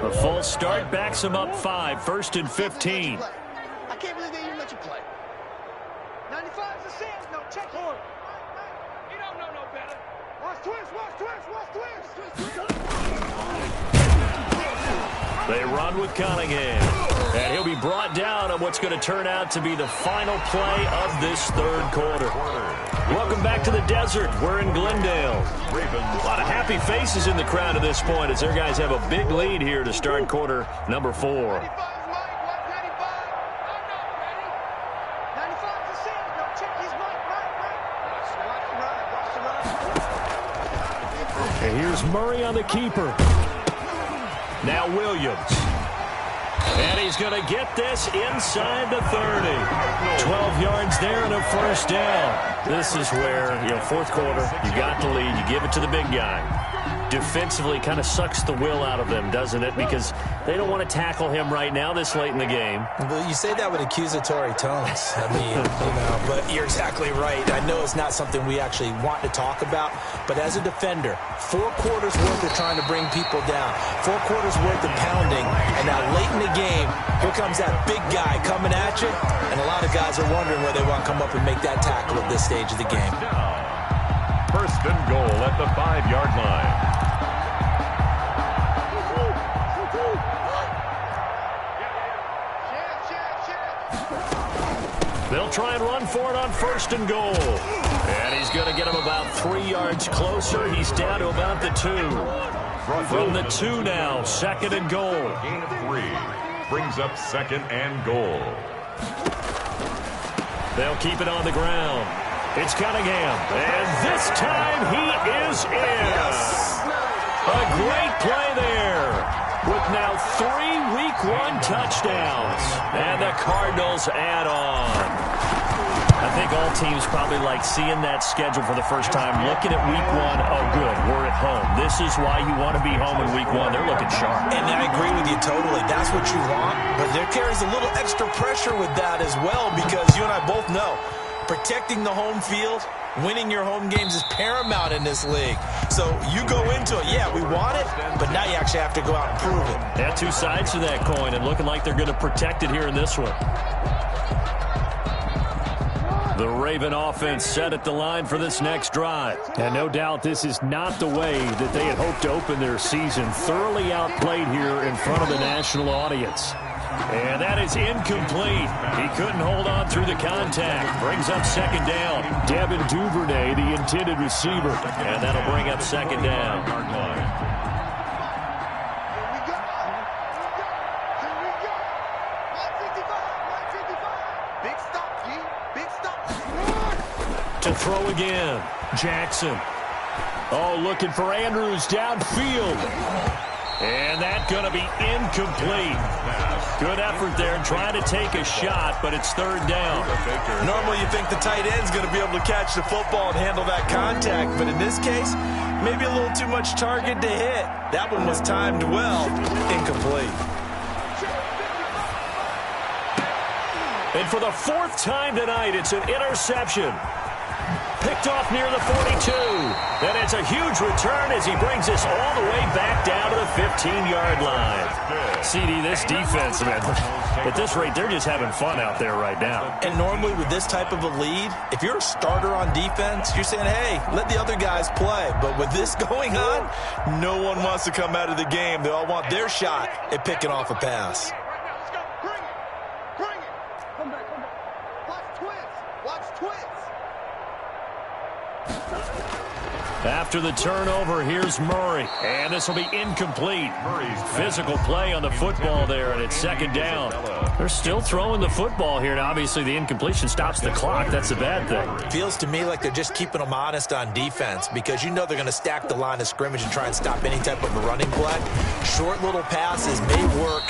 A false start backs him up 5, 1st and 15. I can't believe they even let you play. 95's a sin. No, check hard. You don't know no better. Watch twist, watch twist, watch twist. They run with Cunningham. And he'll be brought down on what's going to turn out to be the final play of this 3rd quarter. Welcome back to the desert. We're in Glendale. A lot of happy faces in the crowd at this point as their guys have a big lead here to start quarter number 4. And here's Murray on the keeper. Now Williams. And he's going to get this inside the 30. 12 yards there and a first down. This is where, 4th quarter, you got the lead. You give it to the big guy. Defensively kind of sucks the will out of them, doesn't it? Because they don't want to tackle him right now this late in the game. Well, you say that with accusatory tones. I mean, but you're exactly right. I know it's not something we actually want to talk about, but as a defender, 4 quarters worth of trying to bring people down, 4 quarters worth of pounding, and now late in the game, here comes that big guy coming at you, and a lot of guys are wondering whether they want to come up and make that tackle at this stage of the game. 1st and goal at the 5-yard line. They'll try and run for it on 1st and goal. And he's going to get him about 3 yards closer. He's down to about the 2. From the 2 now, 2nd and goal. Gain of 3. Brings up 2nd and goal. They'll keep it on the ground. It's Cunningham. And this time he is in. A great play there. With now 3 Week 1 touchdowns. And the Cardinals add on. I think all teams probably like seeing that schedule for the first time, looking at Week 1. Oh, good, we're at home. This is why you want to be home in Week 1. They're looking sharp. And I agree with you totally. That's what you want. But there carries a little extra pressure with that as well, because you and I both know protecting the home field, winning your home games is paramount in this league. So you go into it, yeah, we want it, but now you actually have to go out and prove it. Yeah, 2 sides to that coin, and looking like they're going to protect it here in this one. The Raven offense set at the line for this next drive. And no doubt this is not the way that they had hoped to open their season. Thoroughly outplayed here in front of the national audience. And that is incomplete. He couldn't hold on through the contact. Brings up 2nd down. Devin Duvernay, the intended receiver. And that'll bring up 2nd down. To throw again. Jackson. Oh, looking for Andrews downfield. And that's going to be incomplete. Good effort there trying to take a shot, but it's 3rd down. Normally you think the tight end's going to be able to catch the football and handle that contact, but in this case, maybe a little too much target to hit. That one was timed well. Incomplete. And for the 4th time tonight, it's an interception. Picked off near the 42. And it's a huge return as he brings this all the way back down to the 15-yard line. CD, this defense, man, at this rate, they're just having fun out there right now. And normally with this type of a lead, if you're a starter on defense, you're saying, hey, let the other guys play. But with this going on, no one wants to come out of the game. They all want their shot at picking off a pass. Bring it. Come back. Watch twins. After the turnover, here's Murray. And this will be incomplete. Physical play on the football there, and it's second down. They're still throwing the football here, and obviously the incompletion stops the clock. That's a bad thing. Feels to me like they're just keeping them honest on defense because you know they're going to stack the line of scrimmage and try and stop any type of a running play. Short little passes may work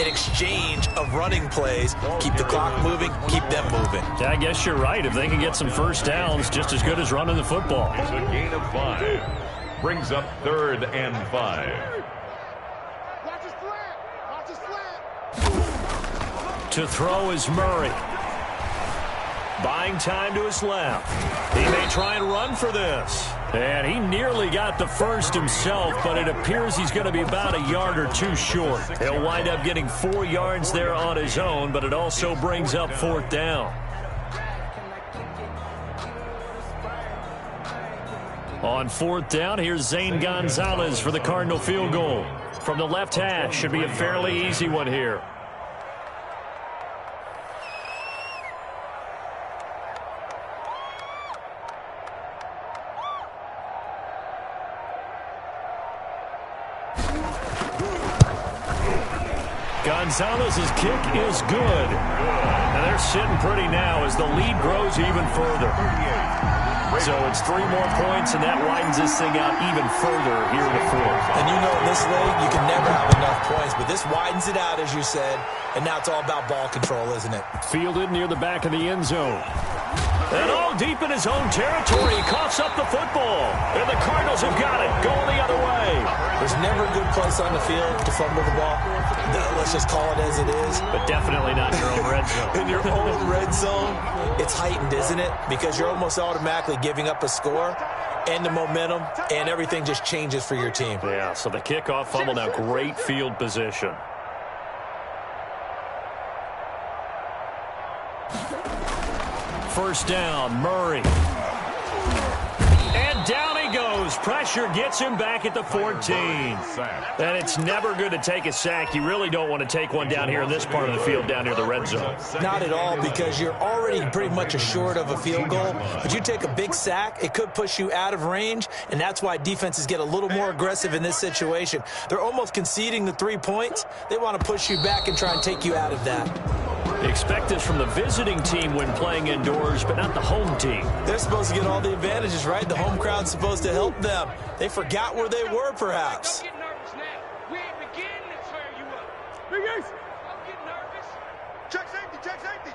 in exchange of running plays. Keep the clock moving, keep them moving. Yeah, I guess you're right. If they can get some first downs, just as good as running the football. It's a gain of 5. Brings up 3rd and 5. Watch his flat. Watch his flat. To throw is Murray. Buying time to his left. He may try and run for this. And he nearly got the first himself, but it appears he's going to be about a yard or two short. He'll wind up getting 4 yards there on his own, but it also brings up 4th down. On 4th down, here's Zane Gonzalez for the Cardinal field goal. From the left hash, should be a fairly easy one here. Gonzalez's kick is good. And they're sitting pretty now as the lead grows even further. So it's 3 more points, and that widens this thing out even further here in the 4th. And you know in this league, you can never have enough points, but this widens it out, as you said, and now it's all about ball control, isn't it? Fielded near the back of the end zone. And all deep in his own territory, he coughs up the football. And the Cardinals have got it, going the other way. There's never a good place on the field to fumble the ball. Let's just call it as it is. But definitely not in your own red zone. In your own red zone, it's heightened, isn't it? Because you're almost automatically giving up a score and the momentum, and everything just changes for your team. Yeah, so the kickoff fumble, now great field position. First down, Murray. And down he goes. Pressure gets him back at the 14. And it's never good to take a sack. You really don't want to take one down here in this part of the field down near the red zone. Not at all, because you're already pretty much assured of a field goal. But you take a big sack, it could push you out of range, and that's why defenses get a little more aggressive in this situation. They're almost conceding the 3 points. They want to push you back and try and take you out of that. Expect this from the visiting team when playing indoors, but not the home team. They're supposed to get all the advantages, right? The home crowd's supposed to help them. They forgot where they were, perhaps. Don't get nervous now. We ain't beginning to tear you up. Big Ace. Don't get nervous. Check safety, check safety.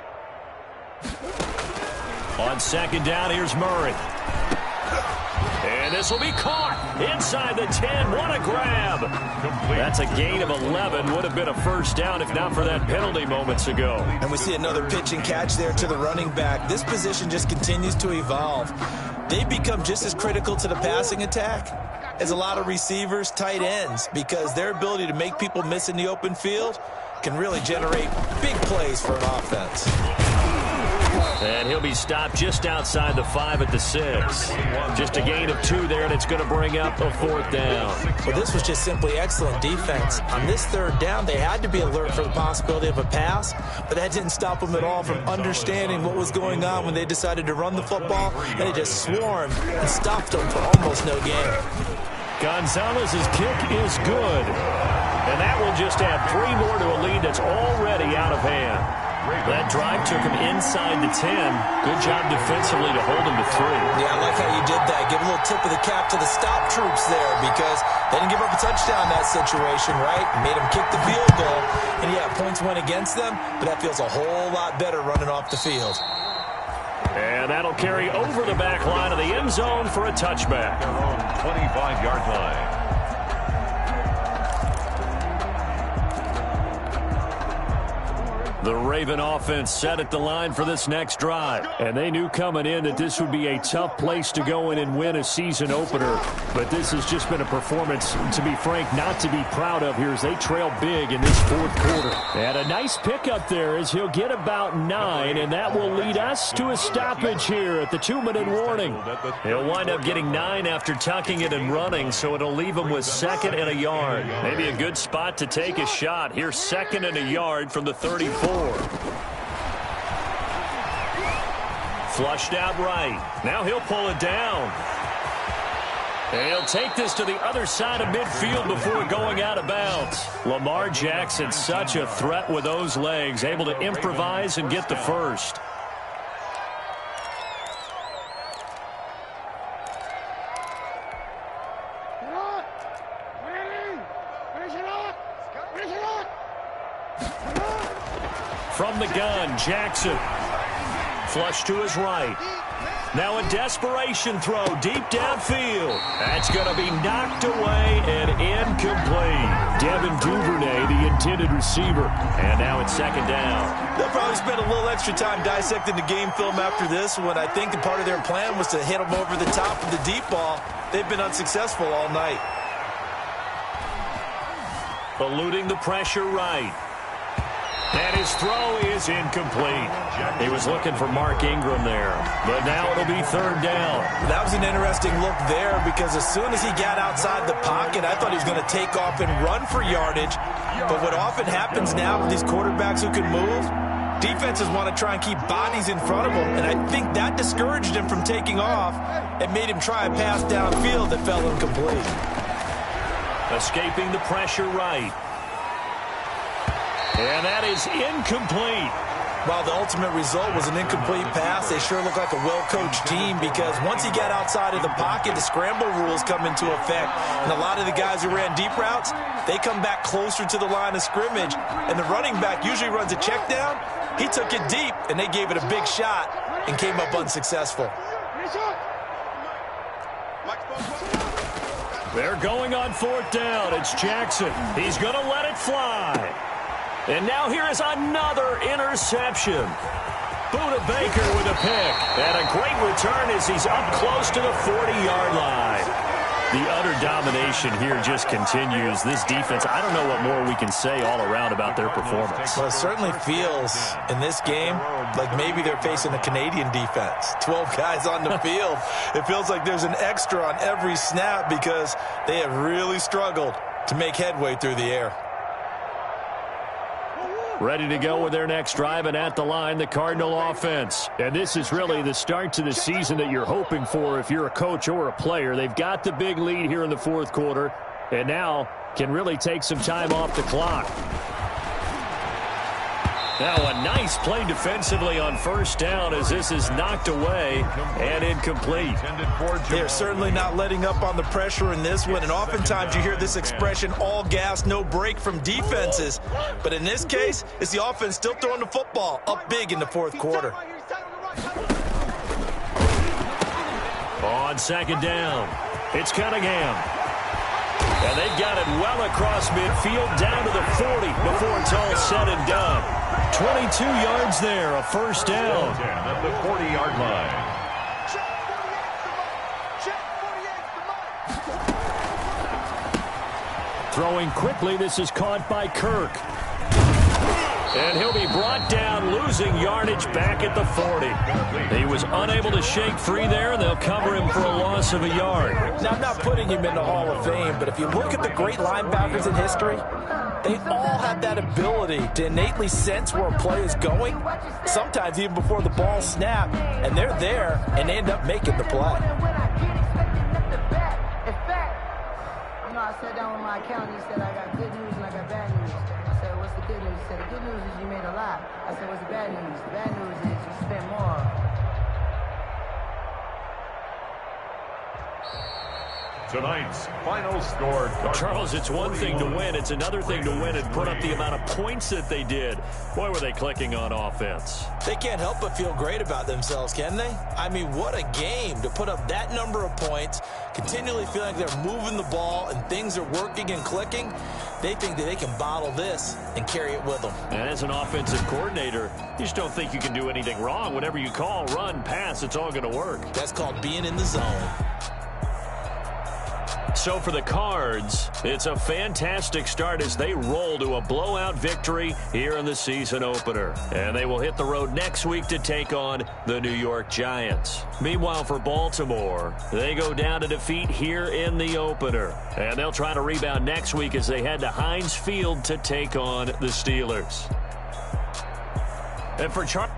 On second down, here's Murray. And this will be caught inside the 10. What a grab. That's a gain of 11. Would have been a first down if not for that penalty moments ago. And we see another pitch and catch there to the running back. This position just continues to evolve. They've become just as critical to the passing attack as a lot of receivers, tight ends, because their ability to make people miss in the open field can really generate big plays for an offense. And he'll be stopped just outside the 5 at the 6. Just a gain of 2 there, and it's going to bring up a 4th down. Well, this was just simply excellent defense. On this 3rd down, they had to be alert for the possibility of a pass, but that didn't stop them at all from understanding what was going on when they decided to run the football, and they just swarmed and stopped them for almost no gain. Gonzalez's kick is good, and that will just add 3 more to a lead that's already out of hand. That drive took him inside the 10. Good job defensively to hold him to 3. Yeah, I like how you did that. Give a little tip of the cap to the stop troops there because they didn't give up a touchdown in that situation, right? Made them kick the field goal. And, yeah, points went against them, but that feels a whole lot better running off the field. And that'll carry over the back line of the end zone for a touchback. Their own 25-yard line. The Raven offense set at the line for this next drive. And they knew coming in that this would be a tough place to go in and win a season opener. But this has just been a performance, to be frank, not to be proud of here as they trail big in this 4th quarter. And a nice pickup there as he'll get about 9, and that will lead us to a stoppage here at the 2-minute warning. He'll wind up getting 9 after tucking it and running, so it'll leave him with 2nd and a yard. Maybe a good spot to take a shot. Here's 2nd and a yard from the 34. Flushed out right. Now he'll pull it down. And he'll take this to the other side of midfield before going out of bounds. Lamar Jackson, such a threat with those legs, able to improvise and get the first. From the gun, Jackson. Flush to his right. Now a desperation throw deep downfield. That's going to be knocked away and incomplete. Devin Duvernay, the intended receiver. And now it's second down. They'll probably spend a little extra time dissecting the game film after this one. I think the part of their plan was to hit them over the top of the deep ball. They've been unsuccessful all night. Eluding the pressure right. And his throw is incomplete. He was looking for Mark Ingram there. But now it'll be third down. That was an interesting look there because as soon as he got outside the pocket, I thought he was going to take off and run for yardage. But what often happens now with these quarterbacks who can move, defenses want to try and keep bodies in front of them. And I think that discouraged him from taking off and made him try a pass downfield that fell incomplete. Escaping the pressure right. And that is incomplete. While the ultimate result was an incomplete pass, they sure look like a well-coached team because once he got outside of the pocket, the scramble rules come into effect. And a lot of the guys who ran deep routes, they come back closer to the line of scrimmage. And the running back usually runs a check down. He took it deep, and they gave it a big shot and came up unsuccessful. They're going on fourth down. It's Jackson. He's going to let it fly. And now here is another interception. Buda Baker with a pick. And a great return as he's up close to the 40-yard line. The utter domination here just continues. This defense, I don't know what more we can say all around about their performance. Well, it certainly feels in this game like maybe they're facing a Canadian defense. 12 guys on the field. It feels like there's an extra on every snap because they have really struggled to make headway through the air. Ready to go with their next drive, and at the line, the Cardinal offense. And this is really the start to the season that you're hoping for if you're a coach or a player. They've got the big lead here in the fourth quarter, and now can really take some time off the clock. Now a nice play defensively on first down as this is knocked away and incomplete. They're certainly not letting up on the pressure in this one, and oftentimes you hear this expression, all gas, no break from defenses. But in this case, it's the offense still throwing the football up big in the fourth quarter. On second down, it's Cunningham. And they've got it well across midfield down to the 40 before it's all said and done. 22 yards there, a first down. At the 40-yard line. Throwing quickly, this is caught by Kirk. And he'll be brought down, losing yardage back at the 40. He was unable to shake free there, and they'll cover him for a loss of a yard. Now, I'm not putting him in the Hall of Fame, but if you look at the great linebackers in history, they all have that ability to innately sense where a play is going, sometimes even before the ball snapped, and they're there, and they end up making the play. I sat down with my accountant. He said, I got good news and I got bad news. I said, what's the good news? He said, the good news is you made a lot. I said, what's the bad news? The bad news is you spent more. Tonight's final score. Charles, it's one thing to win. It's another thing to win and put up the amount of points that they did. Boy, were they clicking on offense. They can't help but feel great about themselves, can they? I mean, what a game to put up that number of points, continually feeling like they're moving the ball and things are working and clicking. They think that they can bottle this and carry it with them. And as an offensive coordinator, you just don't think you can do anything wrong. Whatever you call, run, pass, it's all going to work. That's called being in the zone. So for the Cards, it's a fantastic start as they roll to a blowout victory here in the season opener. And they will hit the road next week to take on the New York Giants. Meanwhile, for Baltimore, they go down to defeat here in the opener. And they'll try to rebound next week as they head to Heinz Field to take on the Steelers. And for Charles...